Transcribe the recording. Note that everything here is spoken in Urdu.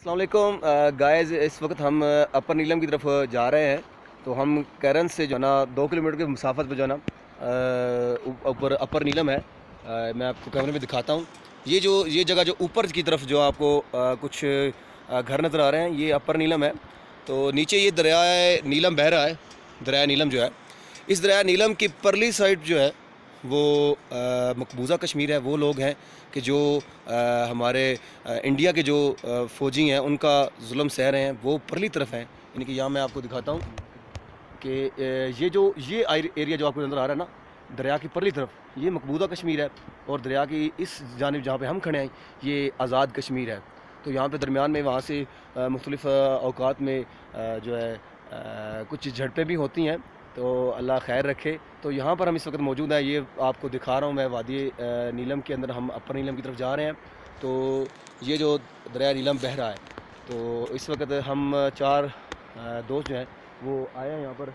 السلام علیکم گائز، اس وقت ہم اپر نیلم کی طرف جا رہے ہیں. تو ہم کیرن سے جو ہے نا 2 کلومیٹر کی مسافت پہ جو ہے نا اوپر اپر نیلم ہے. میں آپ کو کیمرے میں دکھاتا ہوں. یہ جگہ جو اوپر کی طرف جو آپ کو کچھ گھر نظر آ رہے ہیں، یہ اپر نیلم ہے. تو نیچے یہ دریائے نیلم بہہ رہا ہے. دریائے نیلم جو ہے، اس دریائے نیلم کی پرلی سائڈ جو ہے وہ مقبوضہ کشمیر ہے. وہ لوگ ہیں کہ جو ہمارے انڈیا کے جو فوجی ہیں ان کا ظلم سہ رہے ہیں، وہ پرلی طرف ہیں. یعنی کہ یہاں میں آپ کو دکھاتا ہوں کہ یہ ایریا جو آپ کو نظر آ رہا ہے نا، دریا کی پرلی طرف، یہ مقبوضہ کشمیر ہے. اور دریا کی اس جانب جہاں پہ ہم کھڑے ہیں، یہ آزاد کشمیر ہے. تو یہاں پہ درمیان میں وہاں سے مختلف اوقات میں جو ہے کچھ جھڑپیں بھی ہوتی ہیں. تو اللہ خیر رکھے. تو یہاں پر ہم اس وقت موجود ہیں. یہ آپ کو دکھا رہا ہوں میں وادی نیلم کے اندر، ہم اپر نیلم کی طرف جا رہے ہیں. تو یہ جو دریا نیلم بہہ رہا ہے، تو اس وقت ہم 4 دوست جو ہیں وہ آئے ہیں یہاں پر.